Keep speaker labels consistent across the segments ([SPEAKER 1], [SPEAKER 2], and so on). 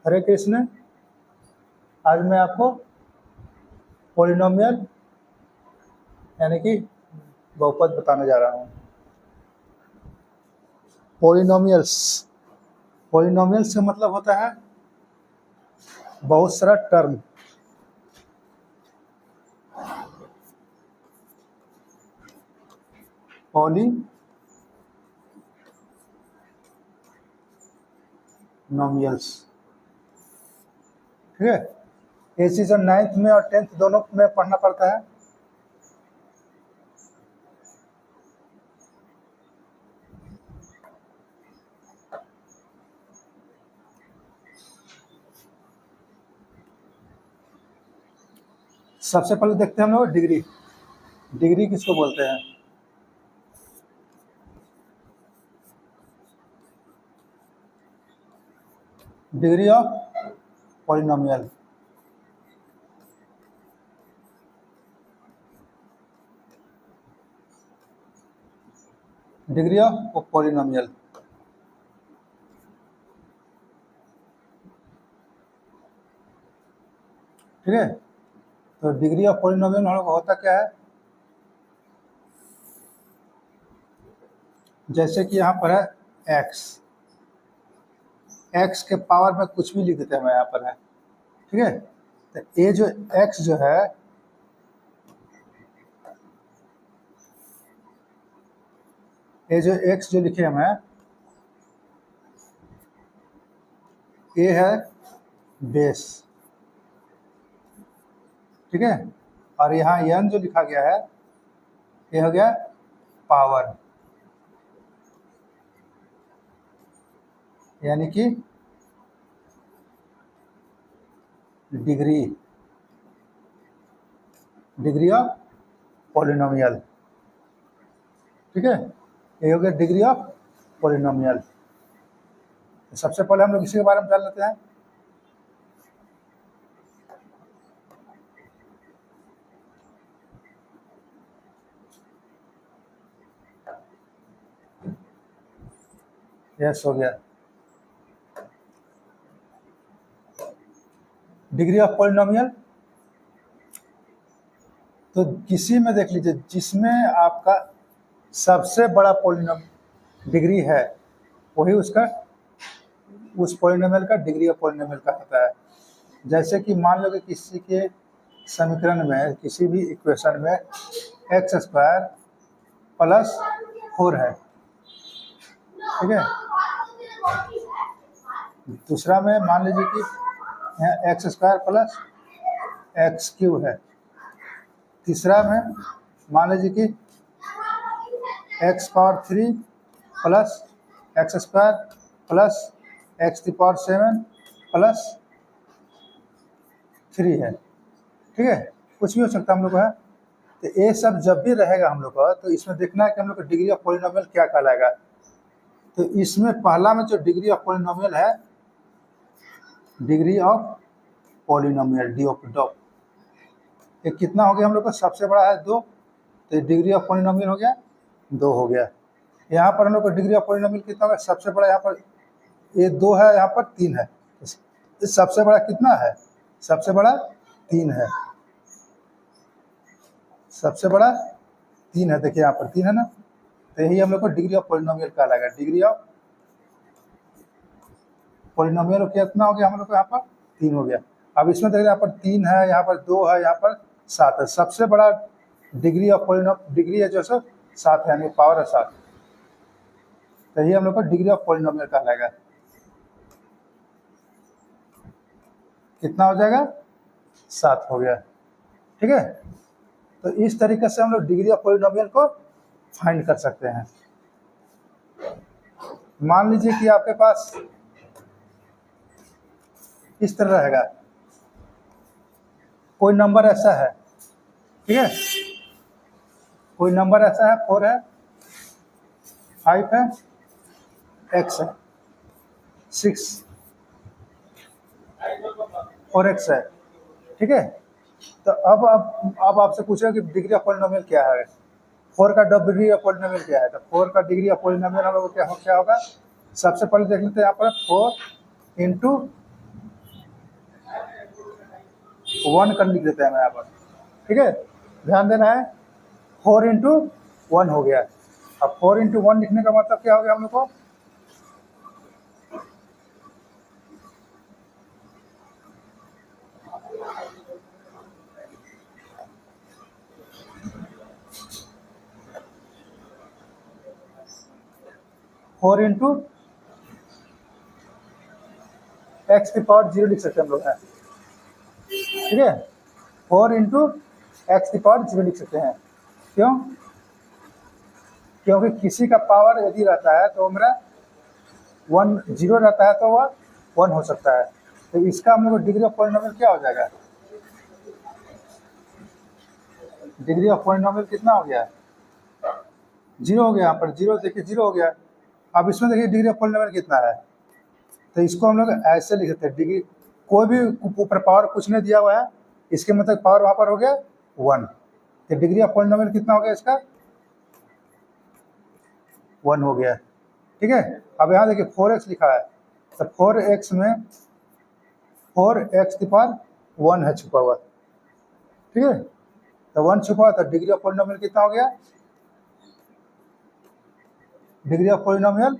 [SPEAKER 1] हरे कृष्ण। आज मैं आपको पॉलिनोमियल यानी कि बहुपद बताने जा रहा हूँ। पॉलिनोमियल्स पॉलिनोमियल्स का मतलब होता है बहुत सारा टर्म। पॉलिनोमियल्स, ठीक है। ये चीज़ 9th में और 10th दोनों में पढ़ना पड़ता है। सबसे पहले देखते हैं हम लोग डिग्री। डिग्री किसको बोलते हैं? Degree of polynomial. Degree of polynomial, ठीक है। तो डिग्री ऑफ पॉलिनोमियल हम लोग का होता क्या है, जैसे कि यहाँ पर है एक्स, एक्स के पावर में कुछ भी लिख देते हैं यहाँ पर है, ठीक है। तो ये जो एक्स जो है ये जो एक्स जो लिखे हम है ये है बेस, ठीक है। और यहाँ एन जो लिखा गया है ये हो गया पावर, यानी कि डिग्री, डिग्री ऑफ पॉलिनोमियल, ठीक है। ये हो गया डिग्री ऑफ पॉलिनोमियल। सबसे पहले हम लोग इसी के बारे में जान लेते हैं। यस, हो गया। डिग्री ऑफ पॉलिनोमियल तो किसी में देख लीजिए जिसमें आपका सबसे बड़ा पॉलिनोमियल डिग्री है वही उसका उस पॉलिनोमियल का डिग्री ऑफ पॉलिनोमियल का होता है। जैसे कि मान लो कि किसी के समीकरण में किसी भी इक्वेशन में एक्स स्क्वायर प्लस 4 है, ठीक है। दूसरा में मान लीजिए कि यहाँ x square plus x cube है। तीसरा में मान लीजिए कि x power 3 plus x square plus x की पावर 7 प्लस 3 है, ठीक है। कुछ भी हो सकता है हम लोग का। तो ये सब जब भी रहेगा हम लोग का तो इसमें देखना है कि हम लोग का डिग्री ऑफ पॉलिनोमियल क्या कहलाएगा। तो इसमें पहला में जो डिग्री ऑफ पॉलिनोमियल है, degree of polynomial d of डॉप, ये कितना हो गया हम लोग का? सबसे बड़ा है 2, तो डिग्री ऑफ पॉलिनोमियल हो गया 2 हो गया। यहाँ पर हम लोग का डिग्री ऑफ पॉलिनोमियल कितना होगा? सबसे बड़ा यहाँ पर ये 2 है, यहाँ पर 3 है। सबसे बड़ा कितना है? सबसे बड़ा 3 है, सबसे बड़ा 3 है। देखिए यहाँ पर 3 है ना, तो यही हम लोग को डिग्री ऑफ पॉलिनोमियल कहलाएगा। डिग्री ऑफ पॉलिनोमियल कितना हो गया हम लोग को? यहाँ पर 3 हो गया। अब इसमें देखिए यहाँ पर 3 है, यहाँ पर 2 है, यहाँ पर 7 है। सबसे बड़ा डिग्री ऑफ डिग्री है जो सो 7 है, यानी पावर है 7। तो यही हम लोग को डिग्री ऑफ पॉलिनोमियल कहलाएगा। कितना हो जाएगा? 7 हो गया, ठीक है। तो इस तरीके से हम लोग डिग्री ऑफ पॉलिनोमियल को फाइंड कर सकते हैं। मान लीजिए कि आपके पास इस तरह रहेगा, कोई नंबर ऐसा है, ठीक है। कोई नंबर ऐसा है 4 है, 5 है, x है, 6 और x है, ठीक है। तो अब आपसे पूछेगा कि डिग्री ऑफ पॉलिनोमियल क्या है, 4 का डिग्री ऑफ पॉलिनोमियल क्या है। तो 4 का डिग्री ऑफ पॉलिनोमियल हम लोग क्या होगा? सबसे पहले देख लेते हैं यहाँ पर 4 इंटू 1 कर लिख देते हैं यहाँ पर, ठीक है। ध्यान देना है, 4 इंटू 1 हो गया। अब 4 इंटू 1 लिखने का मतलब क्या हो गया हम लोग को, 4 इंटू एक्स की पावर 0 लिख सकते हैं हम लोग, ठीक है। 4 इंटू एक्स की पावर 0 लिख सकते हैं। क्यों? क्योंकि किसी का पावर यदि रहता है तो मेरा 1 0 रहता है तो वह 1 हो सकता है। तो इसका हम लोग डिग्री ऑफ पॉलिनोमियल क्या हो जाएगा, डिग्री ऑफ पॉलिनोमियल कितना हो गया, 0 हो गया। यहाँ पर 0 देखिए 0 हो गया। अब इसमें देखिए डिग्री ऑफ पॉलिनोमियल कितना है, तो इसको हम लोग ऐसे लिख सकते हैं, डिग्री कोई भी ऊपर पावर कुछ नहीं दिया हुआ है, इसके मतलब पावर वहाँ पर हो गया 1। तो डिग्री ऑफ पॉलिनोमियल कितना हो गया इसका, 1 हो गया, ठीक है। अब यहाँ देखिए 4x लिखा है, तो 4x में 4x की पावर 1 है छुपा हुआ, ठीक है। तो 1 छुपा हुआ, तो डिग्री ऑफ पॉलिनोमियल कितना हो गया, डिग्री ऑफ पॉलिनोमियल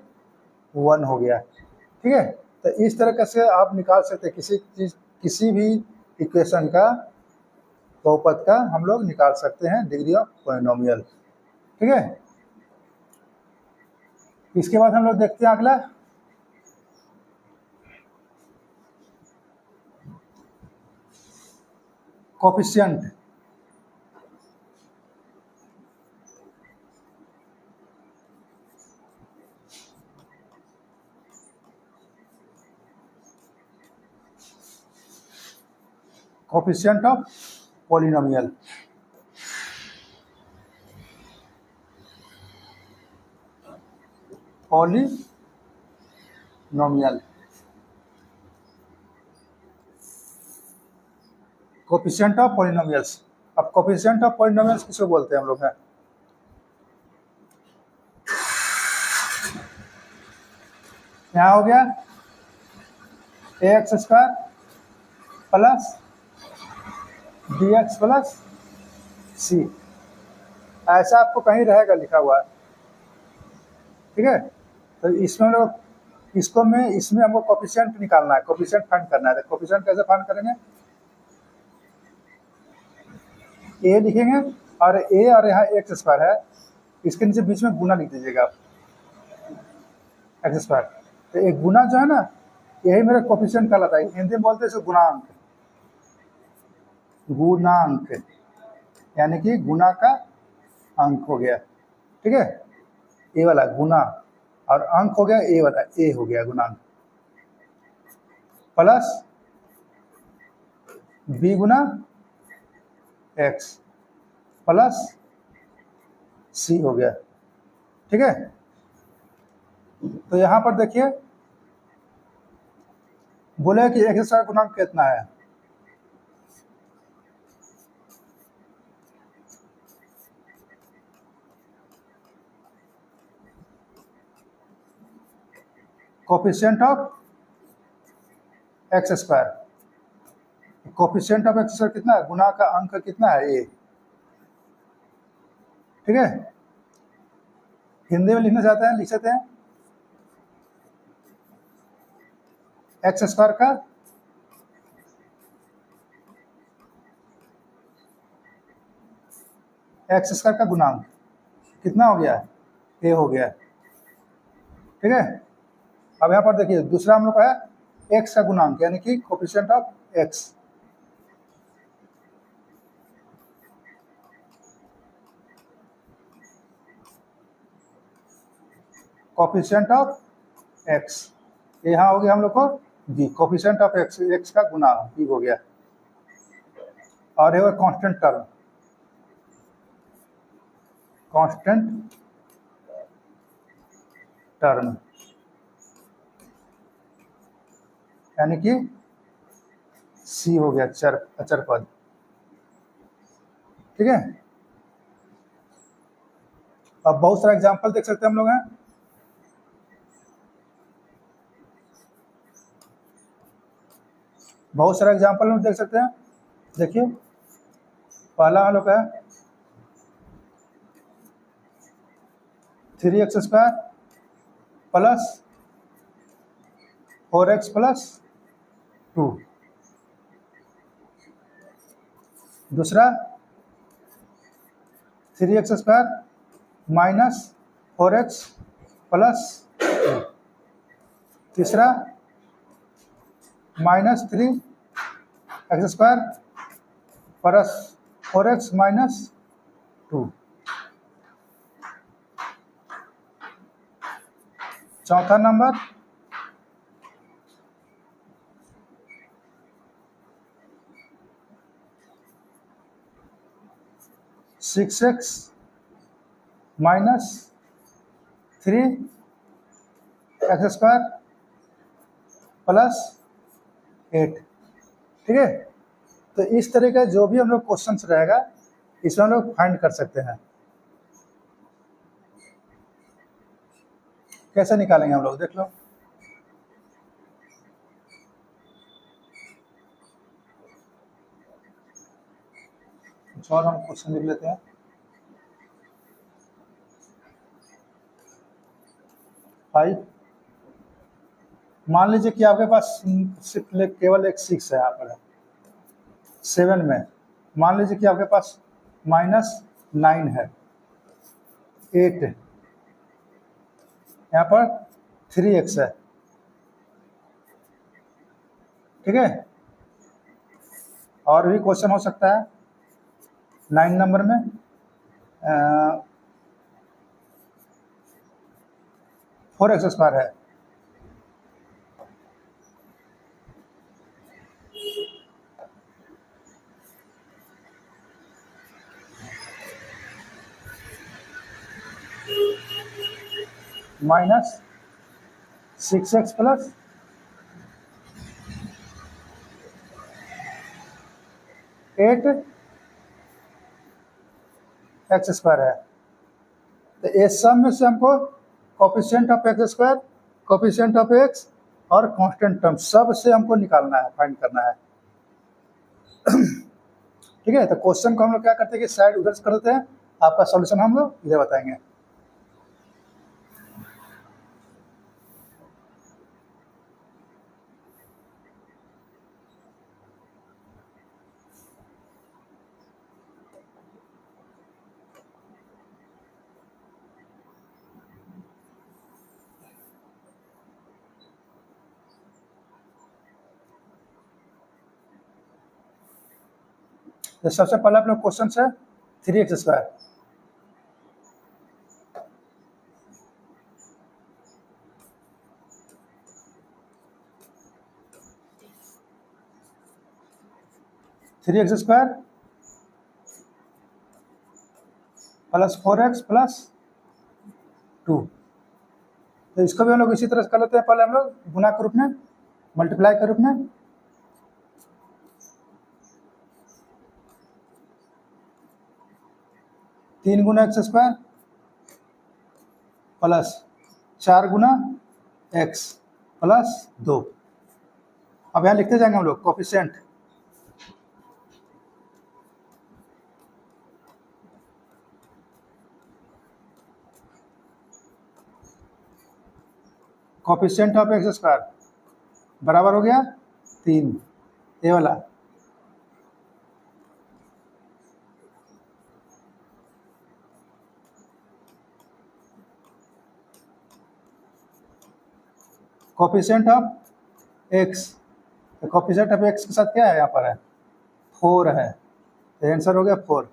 [SPEAKER 1] 1 हो गया, ठीक है। तो इस तरह से आप निकाल सकते हैं किसी भी इक्वेशन का, बहुपद का हम लोग निकाल सकते हैं डिग्री ऑफ पॉलिनोमियल, ठीक है। इसके बाद हम लोग देखते हैं अगला, coefficient. Coefficient of polynomial, polynomial, coefficient of polynomials. अब कोफिशिएंट ऑफ पॉलिनोमियल्स किसको बोलते हैं हम लोग हैं, यहाँ हो गया ax² plus bx plus c, ऐसा आपको कहीं रहेगा लिखा हुआ है, ठीक है। तो इसमें लोग इसमें हमको कोफिशिएंट निकालना है, कोफिशिएंट फाइंड करना है। तो कोफिशिएंट कैसे फाइंड करेंगे, a लिखेंगे और a और यहाँ x² है, इसके नीचे बीच में गुना लिख दीजिएगा आप, x²। तो एक गुना जो है ना, यही मेरा कोफिशिएंट कहलाता है, हिंदी में बोलते हैं इसे गुणांक, गुणांक यानी कि गुना का अंक हो गया, ठीक है। ए वाला गुना और अंक हो गया ए वाला, ए हो गया गुणांक, प्लस बी गुना एक्स प्लस सी हो गया, ठीक है। तो यहां पर देखिए बोले कि x² गुणांक कितना है, coefficient of x², coefficient of x² कितना है, गुना का अंक कितना है a, ठीक है। हिंदी में लिखना चाहते हैं लिख सकते हैं, x² का x² का गुणांक कितना हो गया, a हो गया, ठीक है। अब यहाँ पर देखिए दूसरा हम लोग का है x का गुणांक यानी कि coefficient of x, coefficient of x, यहाँ हो गया हम लोग को b, coefficient of x, x का गुना b हो गया, और ये कांस्टेंट टर्म, कांस्टेंट टर्म यानी कि c हो गया अचर पद, ठीक है। अब बहुत सारा एग्जांपल देख सकते हैं हम लोग हैं, बहुत सारा एग्जांपल हम देख सकते हैं। देखिए पहला हम लोग का है 3x² प्लस 4x प्लस 2। दूसरा 3x² माइनस 4x प्लस 2। तीसरा -3x² प्लस 4x माइनस 2। चौथा number 6x minus 3x² plus 8। ठीक है, तो इस तरह का जो भी हम लोग क्वेश्चंस रहेगा इसमें हम लोग फाइंड कर सकते हैं। कैसे निकालेंगे हम लोग देख लो। कुछ और हम क्वेश्चन लिख लेते हैं। फाइव, मान लीजिए कि आपके पास सिर्फ केवल एक 6 है यहाँ पर। 7 में मान लीजिए कि आपके पास -9 है, 8 है, यहाँ पर 3x है। ठीक है, और भी क्वेश्चन हो सकता है 9 नंबर में। 4x² है। -6x प्लस 8x² है। तो ये सब में से हमको coefficient of x², coefficient of x और कांस्टेंट टर्म सब से हमको निकालना है, फाइंड करना है। ठीक है, तो क्वेश्चन को हम लोग क्या करते हैं कि साइड उधर से कर देते हैं, आपका सॉल्यूशन हम लोग इधर बताएंगे। तो सबसे पहला अपना क्वेश्चन है 3x²। Three x square plus 4x plus 2। तो इसको भी हम लोग इसी तरह से कर लेते हैं। पहले हम लोग गुना के रूप में, मल्टीप्लाई के रूप में। तीन गुना x² प्लस 4 गुना x प्लस 2। अब यहाँ लिखते जाएंगे हम लोग कोफिशिएंट। कोफिशिएंट ऑफ x² बराबर हो गया 3, ये वाला। कोफिशिएंट ऑफ x, तो कोफिशिएंट ऑफ x के साथ क्या है, यहाँ पर है 4 है, तो आंसर हो गया 4।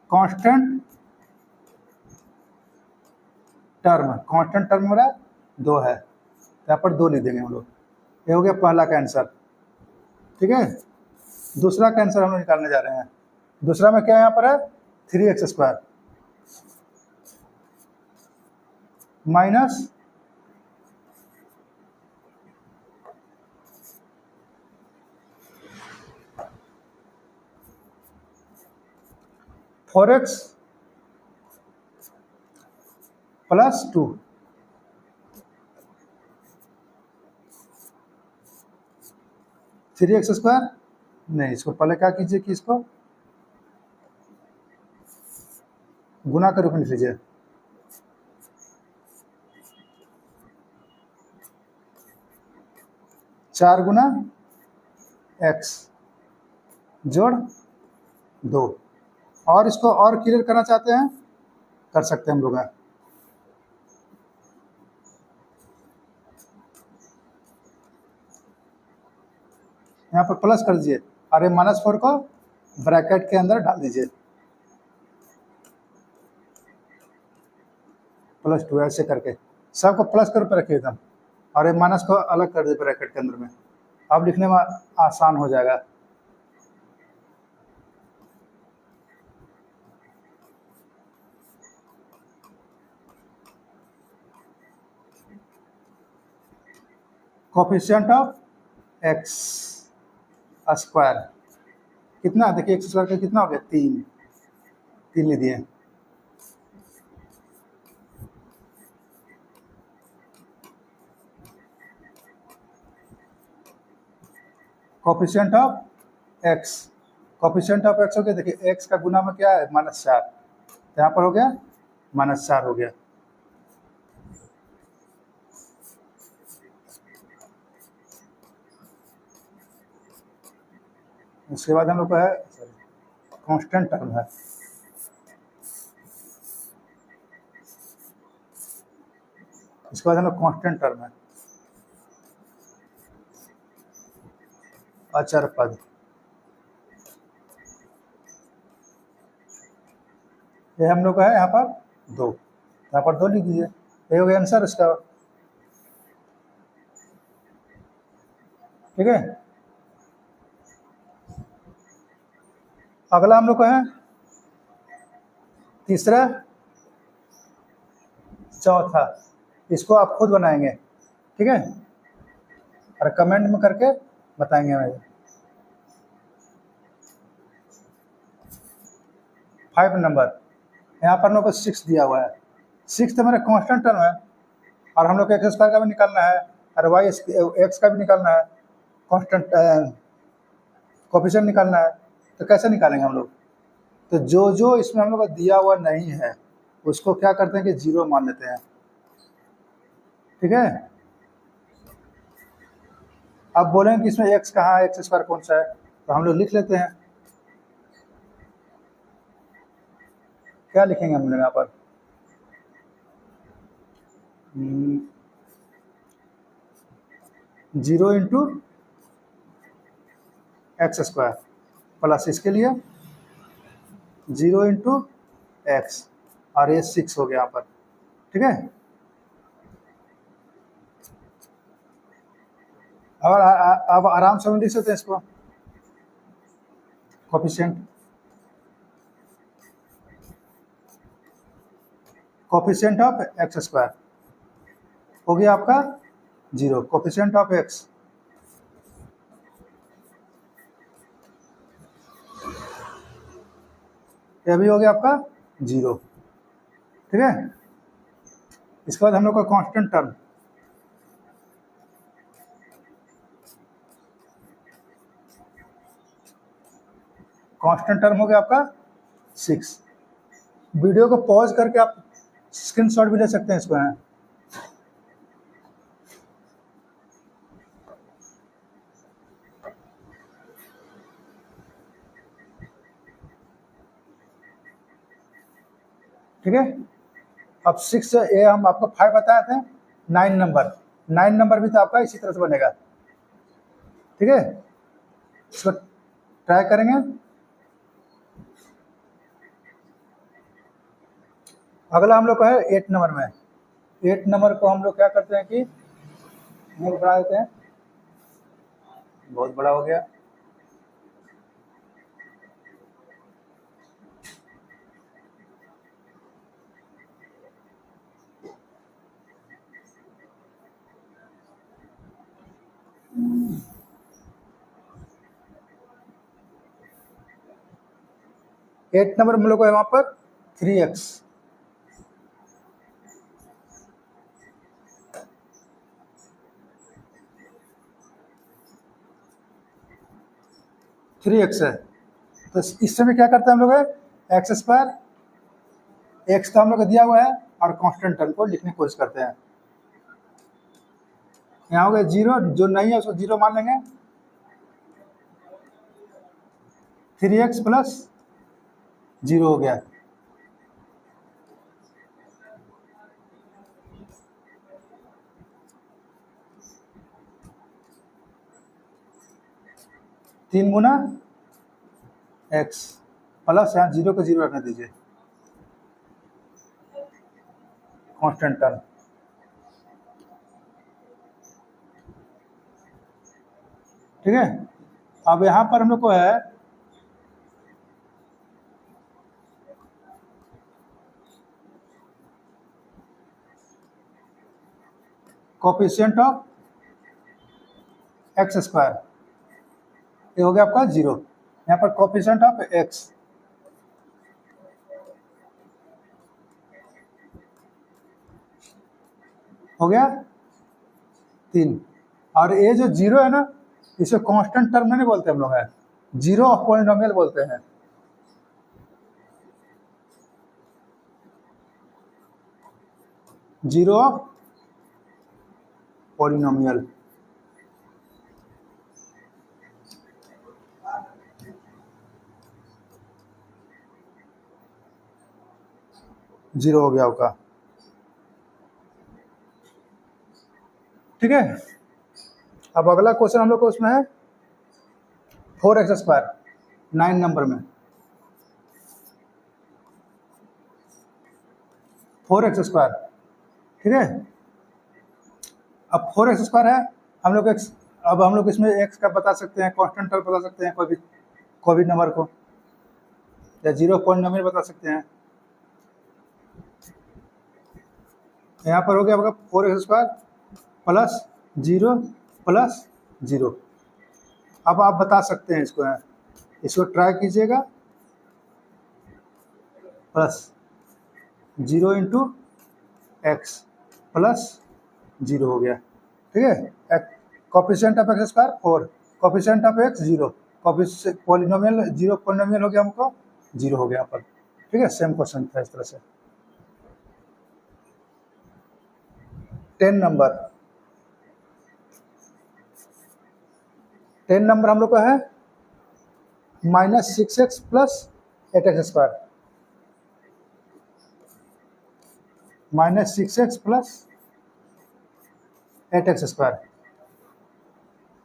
[SPEAKER 1] कांस्टेंट टर्म मेरा 2 है, यहाँ पर 2 लिख देंगे हम लोग। ये हो गया पहला का आंसर। ठीक है, दूसरा का आंसर हम लोग निकालने जा रहे हैं। दूसरा में क्या यहाँ पर है 3x² minus 4x plus 2। 3x² नहीं, इसको पहले क्या कीजिए कि इसको गुना के रूप में लिख लीजिए। चार गुना x जोड़ 2। और इसको और क्लियर करना चाहते हैं, कर सकते हैं हम लोग। यहाँ पर प्लस कर दीजिए और ये -4 को ब्रैकेट के अंदर डाल दीजिए, +2 ऐसे करके सबको प्लस कर पर रखिए एकदम, और ये माइनस को अलग कर दीजिए ब्रैकेट के अंदर में। अब लिखने में आसान हो जाएगा। कोफिशिएंट ऑफ x स्क्वायर कितना, देखिए x स्क्वायर का कितना हो गया, 3 ले दिए। Coefficient of x, coefficient of x हो गया, देखिए x का गुना में क्या है, -4, यहाँ पर हो गया -4 हो गया। उसके बाद हम लोग को है कांस्टेंट टर्म है, इसके बाद हम लोग कांस्टेंट टर्म है अचर पद। ये हम लोग का है यहाँ पर 2, यहाँ पर 2 लिख दीजिए, ये हो गया आंसर इसका। ठीक है, अगला हम लोग का है तीसरा चौथा, इसको आप खुद बनाएंगे, ठीक है, और कमेंट में करके बताएंगे हमें। 5 नंबर यहाँ पर हम लोग को 6 दिया हुआ है, 6 तो मेरा कांस्टेंट टर्म है, और हम लोग को x स्क्वायर का भी निकालना है और y x का भी निकालना है, कांस्टेंट कोफिशिएंट निकालना है। तो कैसे निकालेंगे हम लोग, तो जो जो इसमें हम लोग को दिया हुआ नहीं है उसको क्या करते हैं कि 0 मान लेते हैं। ठीक है, अब बोलेंगे कि इसमें x कहाँ है, x स्क्वायर कौन सा है, तो हम लोग लिख लेते हैं। क्या लिखेंगे हम लोग यहाँ पर, 0 इंटू एक्स स्क्वायर प्लस इसके लिए 0 इंटू एक्स, और ये 6 हो गया यहाँ पर। ठीक है, और अब आराम से हम लिख सकते हैं इसको, कोफिशिएंट ऑफ एक्स स्क्वायर हो गया आपका 0, कोफिशिएंट ऑफ एक्स ये भी हो गया आपका 0। ठीक है, इसके बाद हम लोग का कांस्टेंट टर्म, कांस्टेंट टर्म हो गया आपका 6। वीडियो को पॉज करके आप स्क्रीनशॉट भी ले सकते हैं इसको है। ठीक है, अब 6 ये हम आपको 5 बताए थे, 9 नंबर भी तो आपका इसी तरह से बनेगा। ठीक है, इसको ट्राई करेंगे। अगला हम लोग का है 8 नंबर में, 8 नंबर को हम लोग क्या करते हैं कि बढ़ा देते हैं, बहुत बड़ा हो गया। एट नंबर हम लोग को है वहां पर 3x, 3x है, तो इस समय क्या करते हैं हम लोग है एक्स स्क्वायर, एक्स तो हम लोग को दिया हुआ है और कांस्टेंट टर्म को लिखने की कोशिश करते हैं। यहाँ हो गया 0, जो नहीं है उसको 0 मान लेंगे, 3x प्लस 0 हो गया। तीन गुना x प्लस यहाँ 0 को 0 रखने दीजिए, कांस्टेंट टर्म। ठीक है, अब यहाँ पर हम लोग को है कोफिशिएंट ऑफ एक्स स्क्वायर, ये हो गया आपका 0। यहाँ पर कोफिशिएंट ऑफ x हो गया 3, और ये जो 0 है ना, इसे कांस्टेंट टर्म नहीं बोलते हम लोग, है 0 ऑफ पॉलिनोमियल बोलते हैं। जीरो ऑफ पॉलिनोमियल, जीरो हो गया आपका। ठीक है, अब अगला क्वेश्चन हम लोग को उसमें है 4x स्क्वायर, 9 नंबर में 4x स्क्वायर। ठीक है, अब 4x स्क्वायर है, हम लोग x, अब हम लोग इसमें x का बता सकते हैं, कांस्टेंट टर्म बता सकते हैं, कोई भी नंबर को, या 0 पॉलिनोमियल बता सकते हैं। यहाँ पर हो गया आपका 4x स्क्वायर प्लस 0 प्लस 0। अब आप बता सकते हैं इसको, इसको ट्राई कीजिएगा, प्लस 0 इंटू एक्स प्लस 0 हो गया। ठीक है, coefficient of x square 4, coefficient of x 0, polynomial 0 polynomial हो गया हमको 0 हो गया यहाँ पर। ठीक है, सेम क्वेश्चन था इस तरह से। 10 नंबर, 10 नंबर हम लोग का है -6x plus 8x square, -6x plus 8x square,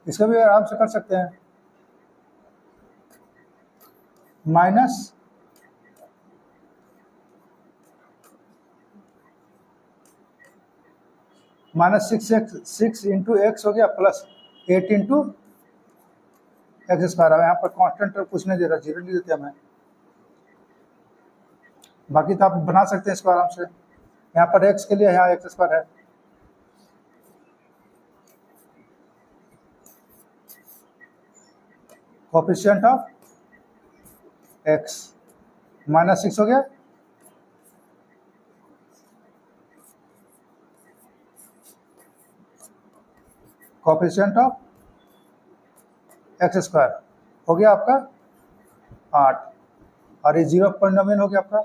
[SPEAKER 1] इसका भी आराम से कर सकते हैं। -6 इंटू एक्स हो गया प्लस 8 इंटू एक्स स्क्वायर। अब यहाँ पर कांस्टेंट टर्म कुछ नहीं दे रहा, 0 नहीं देते हमें, बाकी तो आप बना सकते हैं इसको आराम से। यहाँ पर x के लिए यहाँ एक्स स्क्वायर है, कोफिशिएंट ऑफ x -6 हो गया, कोफिशिएंट ऑफ एक्स स्क्वायर हो गया आपका 8, और ये 0 पॉलिनोमियल हो गया आपका।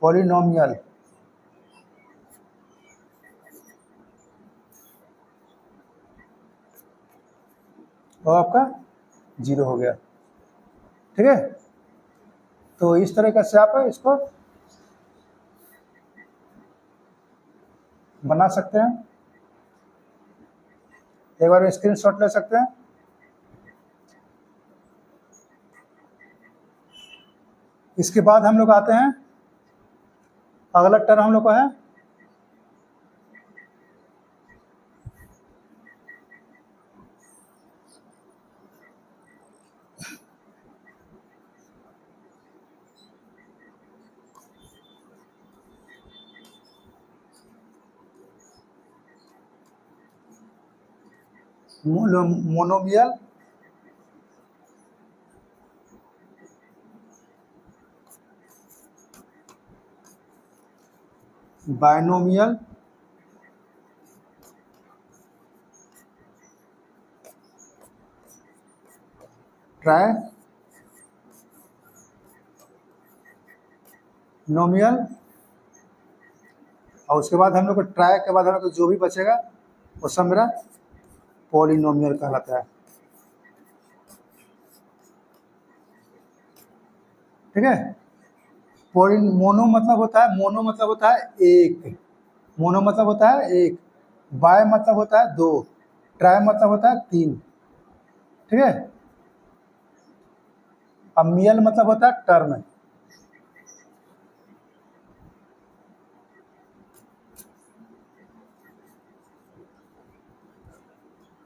[SPEAKER 1] पॉलिनोमियल तो आपका 0 हो गया। ठीक है, तो इस तरह का से आप इसको बना सकते हैं, एक बार स्क्रीनशॉट ले सकते हैं। इसके बाद हम लोग आते हैं, अगला टर्म हम लोग का है मोनोमियल बाइनोमियल ट्राई नोमियल, और उसके बाद हम लोग को ट्राई के बाद हम लोग को जो भी बचेगा वो सब मेरा पॉलिनोमियल कहलाता है। ठीक है। मोनो मतलब होता है, मोनो मतलब होता है एक, मोनो मतलब होता है एक, बाय मतलब होता है दो, ट्राई मतलब होता है तीन। ठीक है। अब मियल मतलब होता है टर्म।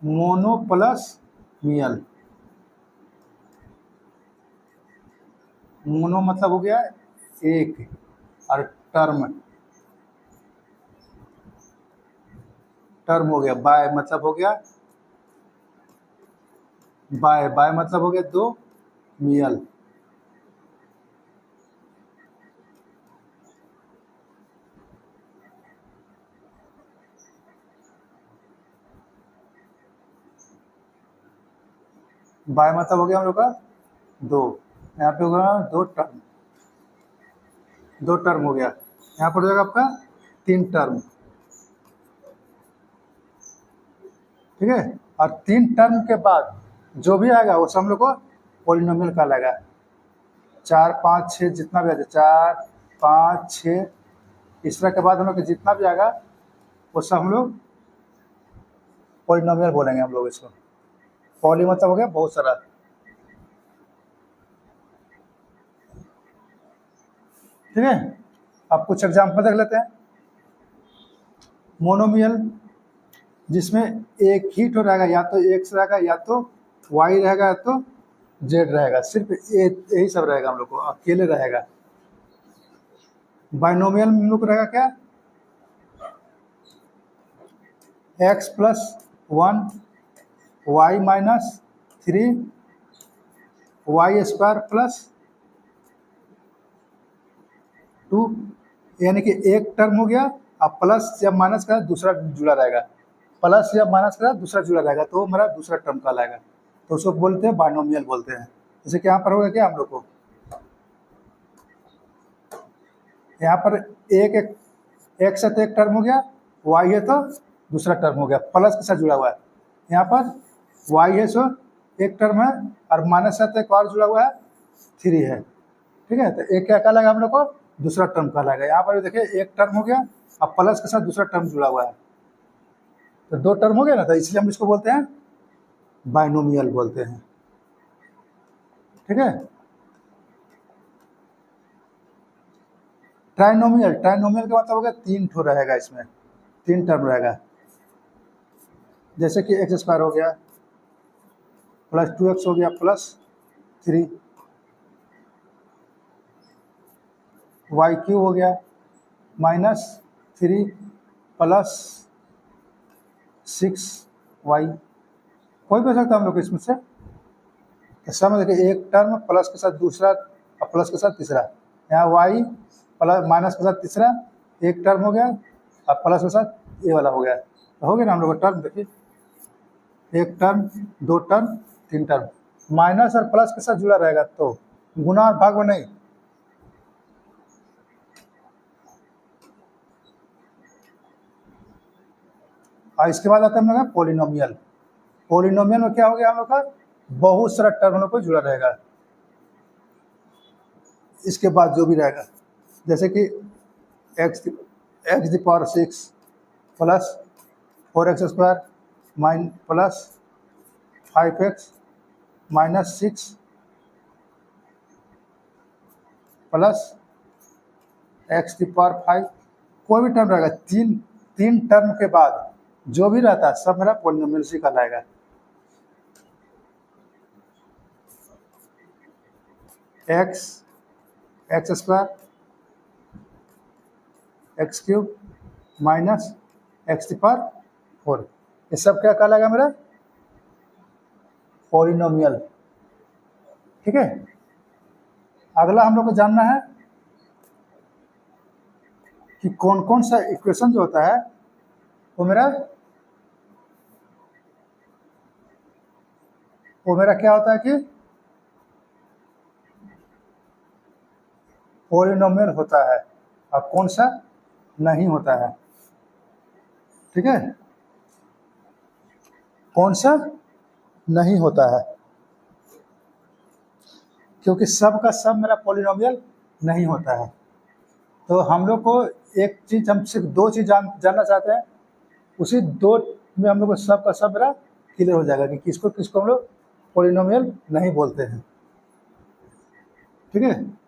[SPEAKER 1] मोनो प्लस मियल, मोनो मतलब हो गया एक, और टर्म, टर्म हो गया बाय मतलब हो गया, बाय बाय मतलब हो गया दो, मियल। बाय मतलब हो गया हम लोग का दो, यहाँ पे होगा दो टर्म, दो टर्म हो गया, यहाँ पर हो जाएगा आपका तीन टर्म। ठीक है। और तीन टर्म के बाद जो भी आएगा वो सब हम लोग को पॉलिनोमियल कहलाएगा। 4 5 6 जितना भी आ जाए, 4 5 6, इस तरह के बाद हम लोग को जितना भी आएगा वो सब हम लोग पॉलिनोमियल बोलेंगे हम लोग इसको। पॉली मतलब हो गया बहुत सारा। ठीक है। अब कुछ एग्जाम्पल देख लेते हैं। मोनोमियल जिसमें एक ही तो रहेगा, या तो एक्स रहेगा, या तो वाई रहेगा, या तो जेड रहेगा, सिर्फ यही सब रहेगा हम लोग को, अकेले रहेगा। बाइनोमियल में हम लोग को रहेगा क्या, X plus one, Y minus three, Y square plus two, यानी कि एक टर्म हो गया, अब प्लस या माइनस का दूसरा जुड़ा रहेगा, प्लस या माइनस का दूसरा जुड़ा रहेगा, तो मेरा दूसरा टर्म कहलाएगा, तो उसको बोलते हैं बाइनोमियल बोलते हैं। जैसे कि यहाँ पर होगा क्या हम लोग को, यहाँ पर एक एक, एक साथ एक टर्म हो गया, वाई है तो दूसरा टर्म हो गया, प्लस के साथ जुड़ा हुआ है। यहाँ पर वाई है सो एक टर्म है, और माइनस साथ एक और जुड़ा हुआ है, थ्री है। ठीक है। तो एक क्या कहलाएगा हम लोग को, दूसरा टर्म कहलाएगा। यहाँ पर देखिए एक टर्म हो गया, अब प्लस के साथ दूसरा टर्म जुड़ा हुआ है, तो दो टर्म हो गया ना, तो इसलिए हम इसको बोलते हैं बाइनोमियल बोलते हैं। ठीक है। ट्राइनोमियल, ट्राइनोमियल का मतलब हो गया तीन ठो रहेगा, इसमें तीन टर्म रहेगा। जैसे कि एक्स स्क्वायर हो गया, प्लस 2x हो गया, प्लस 3, वाई क्यू हो गया, माइनस 3 प्लस 6y, कोई भी हो सकता है हम लोग इसमें से। समझ देखिए एक टर्म प्लस के साथ दूसरा, और प्लस के साथ तीसरा, यहाँ y प्लस माइनस के साथ तीसरा, एक टर्म हो गया, और प्लस के साथ ये वाला हो गया, तो हो गया ना हम लोग का टर्म। देखिए एक टर्म, दो टर्म, तीन टर्म, माइनस और प्लस के साथ जुड़ा रहेगा, तो गुना और भाग में नहीं। और इसके बाद आता है हम लोग का पॉलिनोमियल। पॉलिनोमियल में क्या हो गया हम लोग का, बहुत सारा टर्म हम लोग को जुड़ा रहेगा, इसके बाद जो भी रहेगा, जैसे कि x the power 6 plus 4x square mine plus 5x minus 6 plus x the power 5, कोई भी टर्म रहेगा, तीन तीन टर्म के बाद जो भी रहता है सब मेरा पॉलिनोमियल से कहलाएगा। X square, x cube minus x power 4, ये सब क्या कहलाएगा मेरा, पॉलिनोमियल। ठीक है। अगला हम लोग को जानना है कि कौन कौन सा इक्वेशन जो होता है वो मेरा क्या होता है कि पॉलिनोमियल होता है और कौन सा नहीं होता है। ठीक है, कौन सा नहीं होता है, क्योंकि सब का सब मेरा पॉलिनोमियल नहीं होता है। तो हम लोग को एक चीज, हम सिर्फ दो चीज जानना चाहते हैं, उसी दो में हम लोग को सब का सब मेरा क्लियर हो जाएगा कि किसको किसको हम लोग पॉलिनोमियल नहीं बोलते हैं। ठीक है,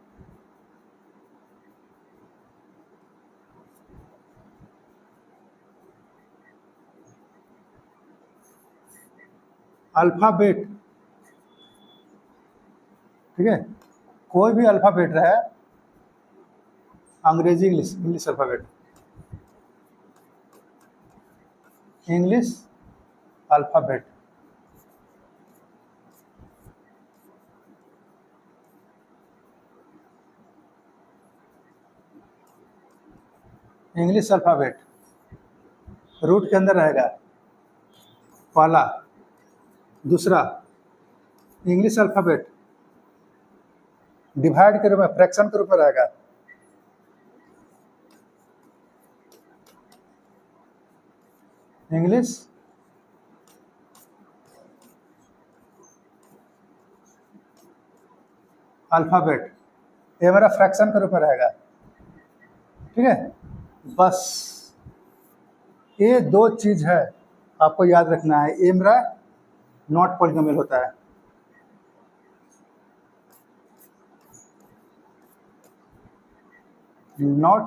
[SPEAKER 1] अल्फाबेट। ठीक है, कोई भी अल्फाबेट रहे, Angrezi English, English alphabet, English alphabet, English alphabet root के अंदर रहेगा पहला, दूसरा इंग्लिश अल्फाबेट डिवाइड के रूप में, फ्रैक्शन के रूप में रहेगा, इंग्लिश अल्फाबेट, ये मेरा फ्रैक्शन के रूप में रहेगा। ठीक है, बस ये दो चीज है आपको याद रखना है। ये मेरा नॉट पॉलिनोमियल होता है। Not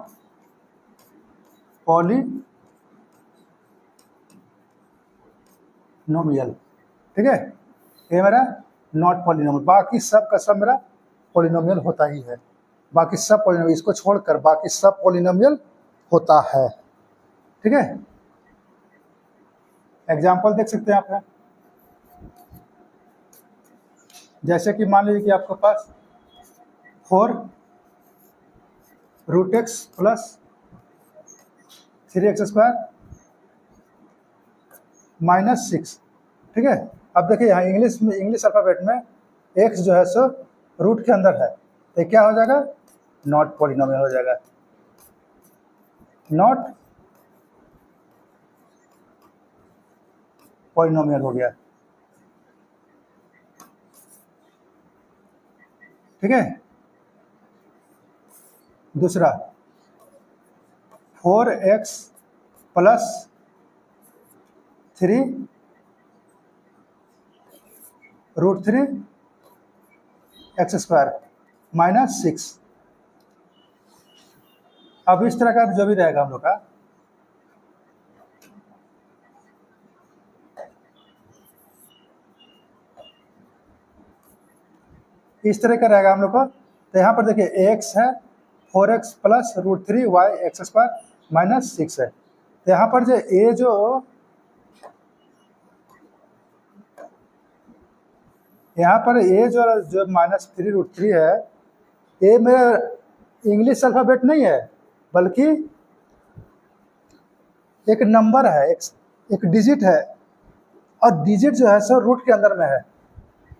[SPEAKER 1] polynomial. ठीक है, ये मेरा नॉट पॉलिनोमियल, बाकी सब का सब मेरा पॉलिनोमियल होता ही है। बाकी सब पॉलिनोमियल, इसको छोड़कर बाकी सब पॉलिनोमियल होता है। ठीक है, एग्जाम्पल देख सकते हैं आप है। जैसे कि मान लीजिए कि आपके पास 4√x प्लस 3x² माइनस 6। ठीक है, अब देखिए यहाँ इंग्लिश में, इंग्लिश अल्फाबेट में x जो है सो रूट के अंदर है, तो क्या हो जाएगा, नॉट पॉलिनोमियल हो जाएगा। नॉट पॉलिनोमियल हो गया। ठीक है, दूसरा 4x प्लस 3√3x² माइनस 6। अब इस तरह का जो भी रहेगा हम लोग का, इस तरह का रहेगा हम लोग को। तो यहाँ पर देखिए x है 4x प्लस √3y² माइनस 6 है। तो यहाँ पर जो ये जो यहाँ पर ये जो माइनस 3√3 है, ये मेरा इंग्लिश अल्फाबेट नहीं है, बल्कि एक नंबर है, एक डिजिट है, और डिजिट जो है सो रूट के अंदर में है।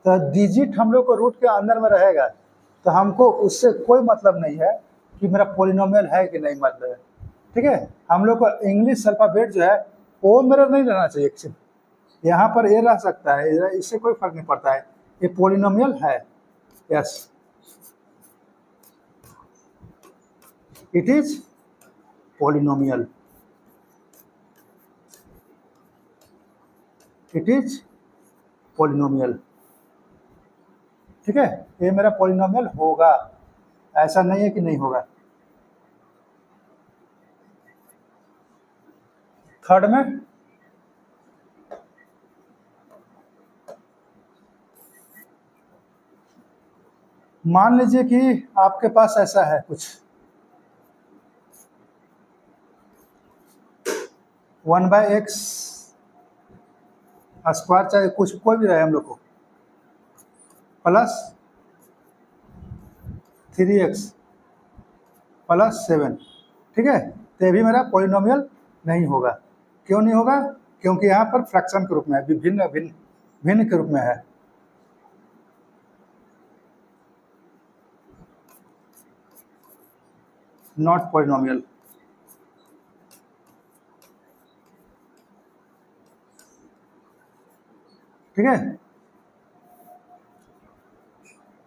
[SPEAKER 1] तो डिजिट हम लोग को रूट के अंदर में रहेगा, तो हमको उससे कोई मतलब नहीं है कि मेरा पॉलिनोमियल है कि नहीं, मतलब है। ठीक है, हम लोग को इंग्लिश अल्फाबेट जो है वो मेरा नहीं रहना चाहिए। यहाँ पर ये रह सकता है, इससे कोई फर्क नहीं पड़ता है, ये पॉलिनोमियल है। Yes, it is polynomial, it is polynomial. ठीक है, ये मेरा पॉलिनोमियल होगा, ऐसा नहीं है कि नहीं होगा। थर्ड में मान लीजिए कि आपके पास ऐसा है कुछ 1/x स्क्वायर, चाहे कुछ कोई भी रहे हम लोग को, प्लस 3x प्लस 7। ठीक है, तो ये भी मेरा पॉलिनोमियल नहीं होगा। क्यों नहीं होगा, क्योंकि यहाँ पर फ्रैक्शन के रूप में है, भिन्न भिन्न भिन्न के रूप में है। Not polynomial. ठीक है,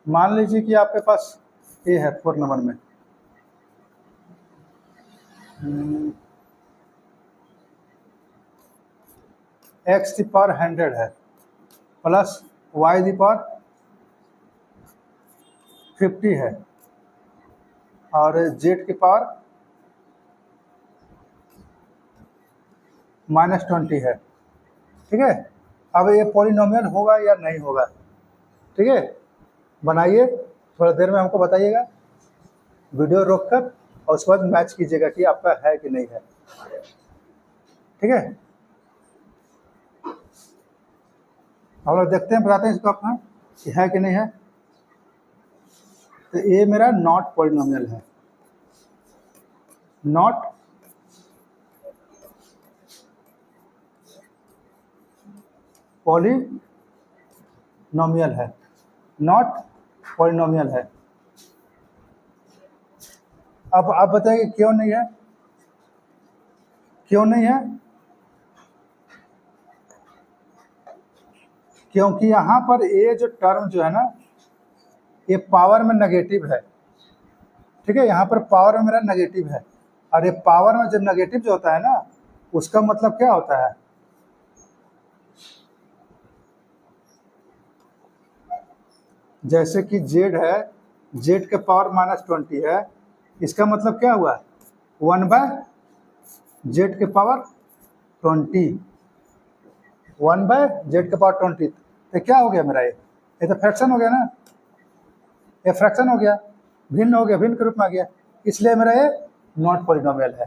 [SPEAKER 1] मान लीजिए कि आपके पास ए है 4 नंबर में, एक्स की पावर 100 है प्लस वाई की पावर 50 है और जेड की पावर -20 है। ठीक है, अब ये पॉलिनोमियल होगा या नहीं होगा? ठीक है, बनाइए, थोड़ा देर में हमको बताइएगा, वीडियो रोककर, और उसके बाद मैच कीजिएगा कि आपका है कि नहीं है। ठीक है, हम लोग देखते हैं, बताते हैं इसको अपना कि है कि नहीं है। तो ये मेरा नॉट पॉलिनोमियल है, नॉट पॉलिनोमियल है, नॉट पॉलिनोमियल है। अब आप बताइए क्यों नहीं है? क्यों नहीं है? क्योंकि यहाँ पर ये जो टर्म जो है ना, ये पावर में नेगेटिव है। ठीक है, यहाँ पर पावर में मेरा नेगेटिव है, और ये पावर में जब नेगेटिव जो होता है ना, उसका मतलब क्या होता है? जैसे कि जेड है, जेड के पावर -20 है, इसका मतलब क्या हुआ? 1/जेड के पावर 20, 1/जेड के पावर 20। तो क्या हो गया मेरा? ये तो फ्रैक्शन हो गया ना, ये फ्रैक्शन हो गया, भिन्न हो गया, भिन्न के रूप में आ गया, इसलिए मेरा ये नॉट पॉलिनोमियल है।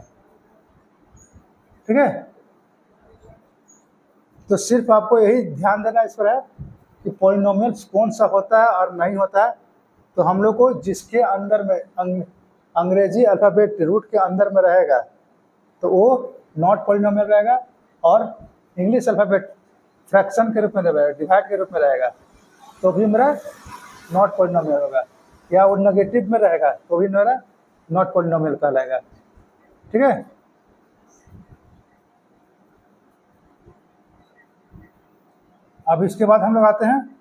[SPEAKER 1] ठीक है, तो सिर्फ आपको यही ध्यान देना इस पर है कि पॉलिनोमियल्स कौन सा होता है और नहीं होता है। तो हम लोग को जिसके अंदर में अंग्रेजी अल्फ़ाबेट रूट के अंदर में रहेगा तो वो नॉट पॉलिनोमियल रहेगा, और इंग्लिश अल्फ़ाबेट फ्रैक्शन के रूप में रहेगा, डिवाइड के रूप में रहेगा तो भी मेरा नॉट पॉलिनोमियल होगा, या वो नेगेटिव में रहेगा तो भी मेरा नॉट पॉलिनोमियल कहलाएगा। ठीक है, अब इसके बाद हम लोग आते हैं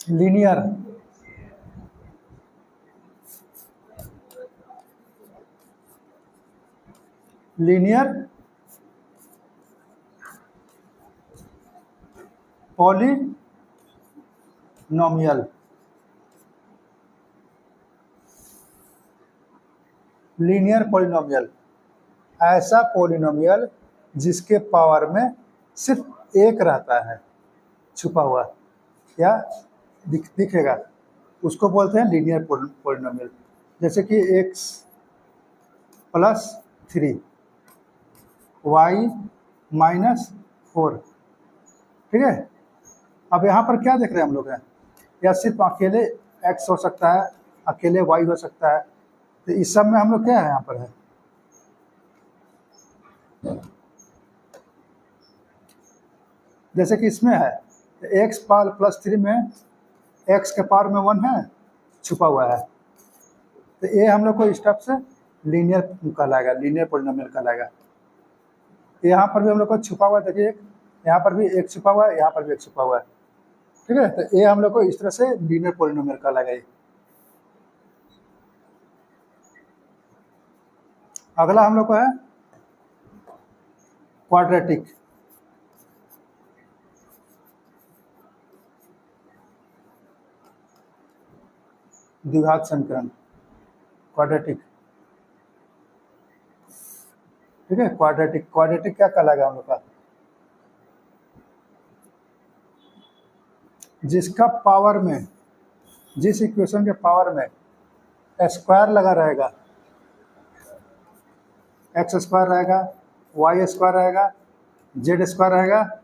[SPEAKER 1] linear. Linear polynomial, linear polynomial ऐसा पॉलिनोमियल जिसके पावर में सिर्फ एक रहता है, छुपा हुआ या दिखेगा, उसको बोलते हैं लीनियर पॉलिनोमियल। जैसे कि x + 3 y -4। ठीक है, अब यहाँ पर क्या देख रहे हैं हम लोग हैं, या सिर्फ अकेले x हो सकता है, अकेले y हो सकता है, तो इस सब में हम लोग क्या है यहाँ पर है, जैसे कि इसमें है x + 3 में x के पावर में 1 है, छुपा हुआ है, तो ये हम लोग को इस टाइप से लीनियर कहलाएगा, लीनियर पॉलिनोमियल कहलाएगा। यहाँ पर भी हम लोग को छुपा हुआ है, देखिए यहाँ पर भी एक छुपा हुआ है, यहाँ पर भी एक छुपा हुआ है। ठीक है, तो ये हम लोग को इस तरह से लीनियर पॉलिनोमियल कहलाएगा ये। अगला हम लोग को है क्वाड्रेटिक। द्विघात समीकरण, क्वाड्रेटिक। ठीक है, क्वाड्रेटिक, क्वाड्रेटिक क्या कहलाएगा हम लोग का? जिसका पावर में, जिस इक्वेशन के पावर में स्क्वायर लगा रहेगा, x स्क्वायर रहेगा, y स्क्वायर रहेगा, z स्क्वायर रहेगा,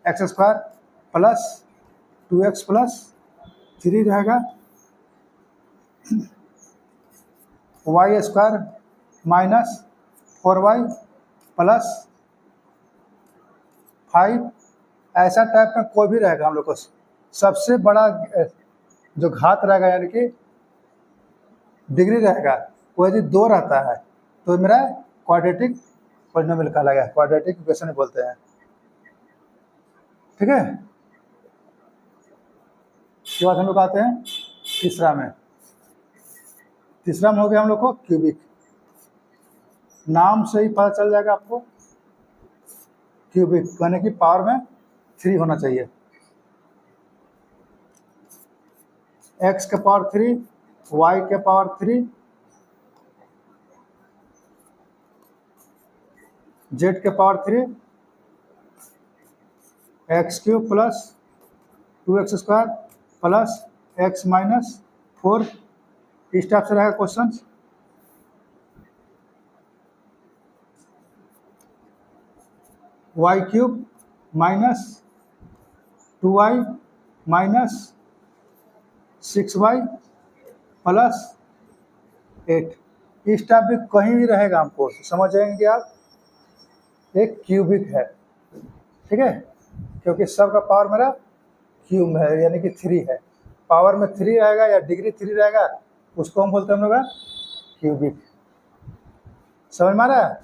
[SPEAKER 1] x स्क्वायर प्लस 2x + 3 रहेगा, y स्क्वायर -4y + 5 ऐसा टाइप में कोई भी रहेगा हम लोग को सबसे बड़ा जो घात रहेगा यानी कि डिग्री रहेगा वो यदि 2 रहता है तो मेरा क्वाड्रेटिक पॉलिनोमियल कहलाएगा, क्वाड्रेटिक इक्वेशन बोलते हैं। ठीक है, इसके बाद हम लोग आते हैं तीसरा में हो गया हम लोग को क्यूबिक। नाम से ही पता चल जाएगा आपको, क्यूबिक यानी कि पावर में 3 होना चाहिए। x के पावर 3, y के पावर 3, z के power 3, x cube plus 2x square plus x minus 4। इस टाइप से रहेगा question. y cube minus 2y minus 6y plus 8। इस टाइप में कहीं भी रहेगा हमको समझ जाएंगे कि आप एक क्यूबिक है। ठीक है, क्योंकि सबका पावर मेरा क्यूब है यानी कि 3 है। पावर में 3 रहेगा या डिग्री 3 रहेगा उसको हम बोलते हैं हम लोग क्यूबिक। समझ में आ रहा है?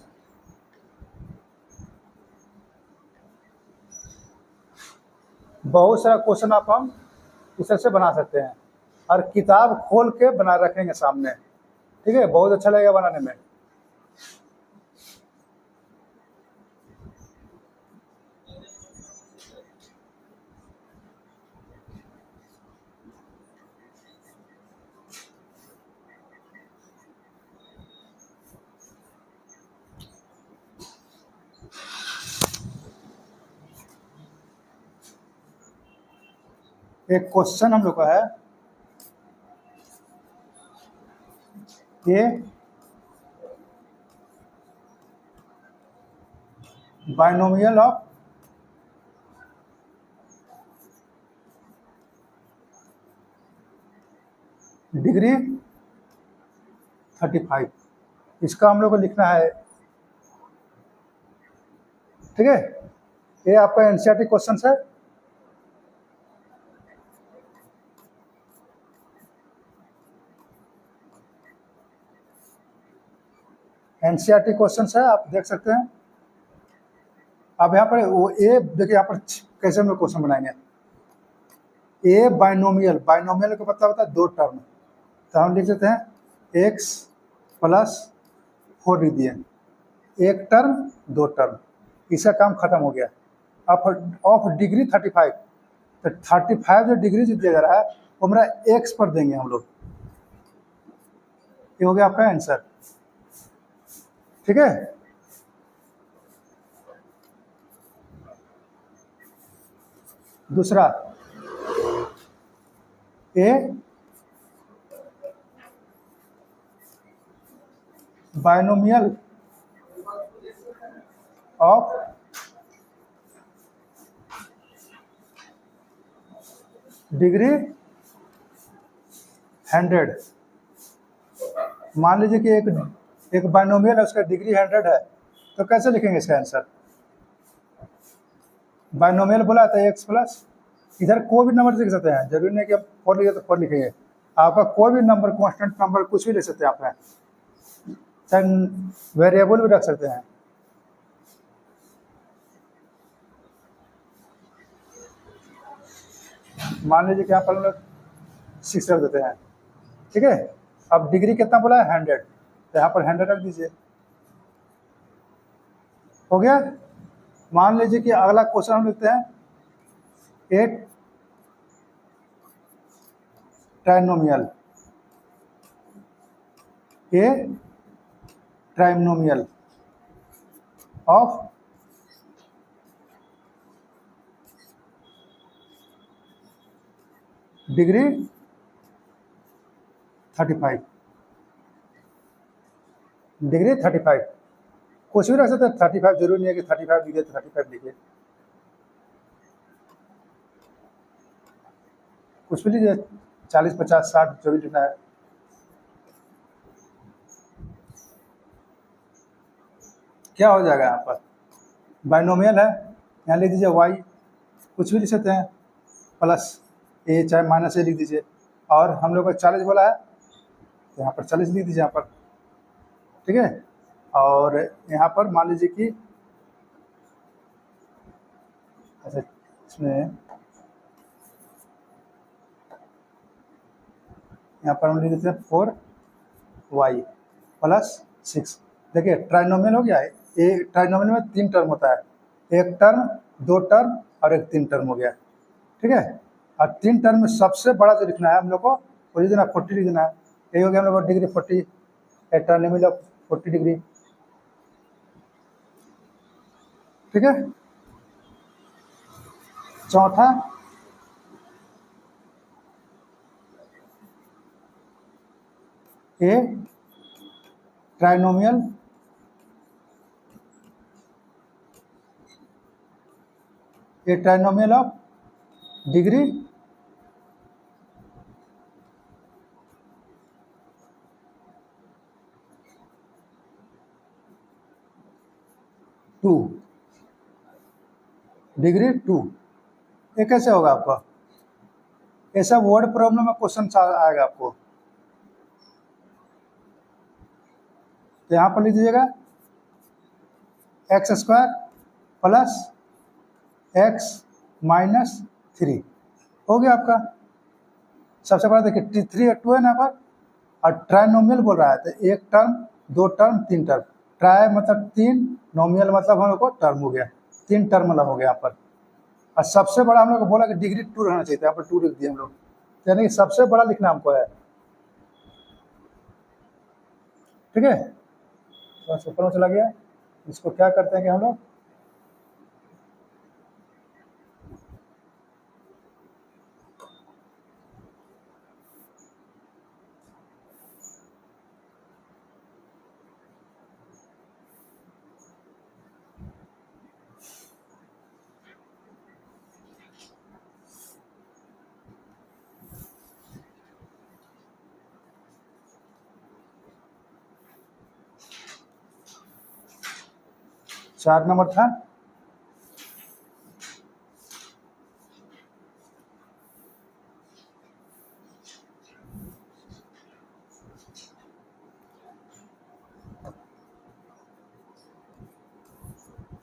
[SPEAKER 1] बहुत सारा क्वेश्चन आप हम इस तरह से बना सकते हैं और किताब खोल के बना रखेंगे सामने। ठीक है, बहुत अच्छा लगेगा बनाने में। एक क्वेश्चन हम लोग का है ये बाइनोमियल ऑफ डिग्री 35। इसका हम लोग को लिखना है। ठीक है, ये आपका एनसीईआरटी क्वेश्चन है। एनसीईआरटी क्वेश्चन है, आप देख सकते हैं। अब यहाँ पर वो ए देखिए, यहाँ पर कैसे हम लोग क्वेश्चन बनाएंगे। ए बाइनोमियल का मतलब होता है 2 टर्म, तो हम लिख देते हैं x प्लस 4 लिख दिए, 1 टर्म 2 टर्म, इसका काम खत्म हो गया। अब ऑफ डिग्री 35, तो 35 जो डिग्री जो दिया जा रहा है वो हमारा x पर देंगे हम लोग। ये हो गया आपका आंसर। ठीक है, दूसरा ए बाइनोमियल ऑफ डिग्री 100। मान लीजिए कि एक बाइनोमियल है, उसका डिग्री 100 है, तो कैसे लिखेंगे इसका आंसर? बाइनोमियल बोला था x प्लस, इधर कोई भी नंबर लिख सकते हैं, जरूरी नहीं कि आप 4 लिखे तो 4 लिखेंगे। आपका कोई भी नंबर, कांस्टेंट नंबर कुछ भी ले सकते हैं आप, चाहे वेरिएबल भी रख सकते हैं। मान लीजिए कि यहाँ पर हम लोग 6 रख देते हैं। ठीक है, अब डिग्री कितना बोला है? 100, तो यहाँ पर 100 रख दीजिए, हो गया। मान लीजिए कि अगला क्वेश्चन हम लिखते हैं एक trinomial, A trinomial of degree 35, degree 35 कुछ भी रख सकते हैं। 35 जरूरी नहीं है कि 35 लिखे तो 35 लिखे, कुछ भी लीजिए, 40, 50, 60 जो भी लिखना है। क्या हो जाएगा यहाँ पर? बाइनोमियल है, यहाँ लिख दीजिए y कुछ भी लिख सकते हैं, प्लस ए चाहे माइनस ए लिख दीजिए। और हम लोग को 40 बोला है तो यहाँ पर 40 लिख दीजिए यहाँ पर, ठीक है। और यहाँ पर मान लीजिए कि अच्छा इसमें यहाँ पर हम लिख देते हैं 4y प्लस 6। देखिए ट्राइनोमियल हो गया है, ये ट्राइनोमियल में 3 टर्म होता है, एक टर्म, 2 टर्म और एक 3 टर्म हो गया, ठीक है। और 3 टर्म में सबसे बड़ा जो लिखना है हम लोग को वो लिख देना 40 लिख देना है। यही हो गया हम लोग को डिग्री 40, ट्राइनोमियल ऑफ 40 डिग्री, ठीक है। चौथा ए ट्राइनोमियल ऑफ डिग्री 2, डिग्री 2। ये कैसे होगा आपका? ऐसा वर्ड प्रॉब्लम में क्वेश्चन आएगा आपको, तो यहाँ पर लिख दीजिएगा x² प्लस x माइनस 3 हो गया आपका। सबसे बड़ा देखिए 3 और 2 है ना पर, और ट्राइनोमियल बोल रहा है तो एक टर्म, 2 टर्म, 3 टर्म। ट्राई मतलब 3, नोमियल मतलब हम लोग को टर्म हो गया, 3 टर्म वाला हो गया यहाँ पर। और सबसे बड़ा हम लोग को बोला कि डिग्री 2 रहना चाहिए था, यहाँ पर 2 लिख दिए हम लोग, यानी कि सबसे बड़ा लिखना हमको है, ठीक है। तो ऊपर में चला गया, इसको क्या करते हैं कि हम लोग चार नंबर था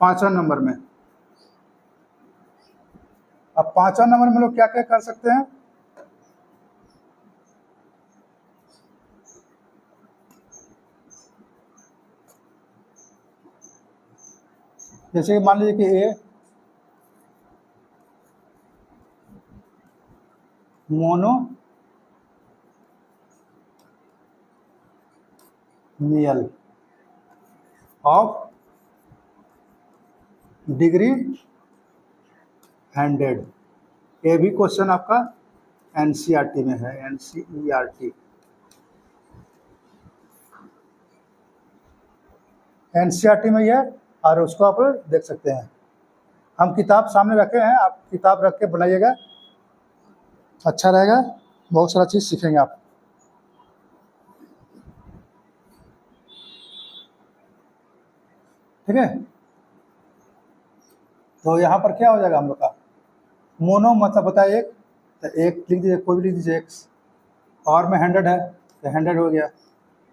[SPEAKER 1] पांचवा नंबर में। अब पांचवा नंबर में लोग क्या क्या कर सकते हैं, जैसे कि मान लीजिए कि ए मोनोमियल ऑफ डिग्री 100। ये भी क्वेश्चन आपका एनसीईआरटी में है, एनसीईआरटी में है, और उसको आप देख सकते हैं। हम किताब सामने रखे हैं, आप किताब रख के बनाइएगा, अच्छा रहेगा, बहुत सारा चीज़ सीखेंगे आप, ठीक है। तो यहाँ पर क्या हो जाएगा हम लोग का, मोनो मतलब होता है एक, तो एक लिख दीजिए, कोई भी लिख दीजिए एक्स, और में 100 है तो 100 हो गया,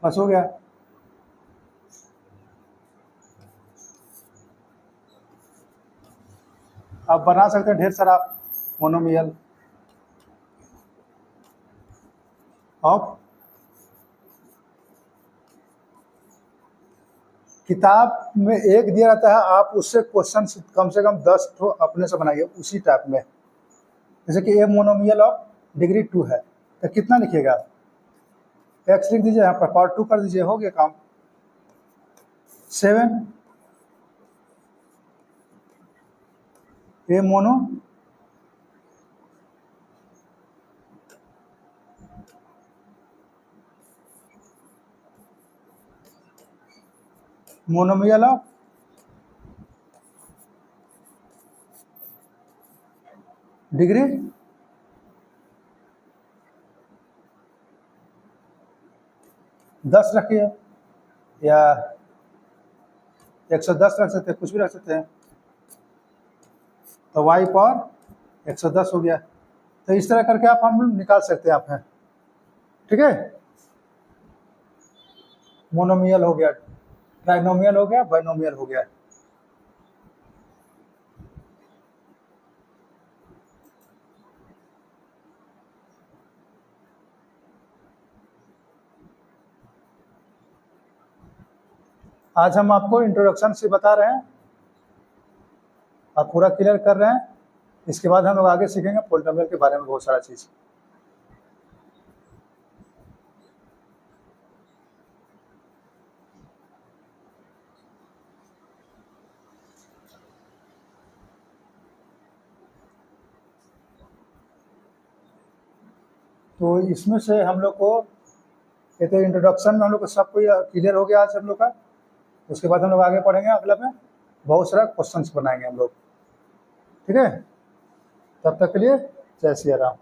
[SPEAKER 1] बस हो गया। आप बना सकते हैं ढेर सारा मोनोमियल ऑफ, किताब में एक दिया रहता है, आप उससे क्वेश्चन कम से कम 10 तो अपने से बनाइए उसी टाइप में। जैसे कि ए मोनोमियल ऑफ डिग्री 2 है तो कितना लिखिएगा, एक्स लिख दीजिए, यहाँ पर पावर 2 कर दीजिए, हो गया काम। 7 ए मोनोमियल ऑफ डिग्री 10 रखिए, या 110 रख सकते हैं, कुछ भी रख सकते हैं। तो y पावर 110 हो गया। तो इस तरह करके आप हम निकाल सकते हैं आप हैं, ठीक है। मोनोमियल हो गया, ट्राइनोमियल हो गया, बाइनोमियल हो गया। आज हम आपको इंट्रोडक्शन से बता रहे हैं, आप पूरा क्लियर कर रहे हैं। इसके बाद हम लोग आगे सीखेंगे पॉलिनोमियल के बारे में बहुत सारा चीज़। तो इसमें से हम लोग को ये तो इंट्रोडक्शन में हम लोग को सब कोई क्लियर हो गया आज हम लोग का। उसके बाद हम लोग आगे पढ़ेंगे, अगला में बहुत सारा क्वेश्चंस बनाएंगे हम लोग, ठीक है। तब तक के लिए जय सिया राम।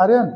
[SPEAKER 1] आर्यन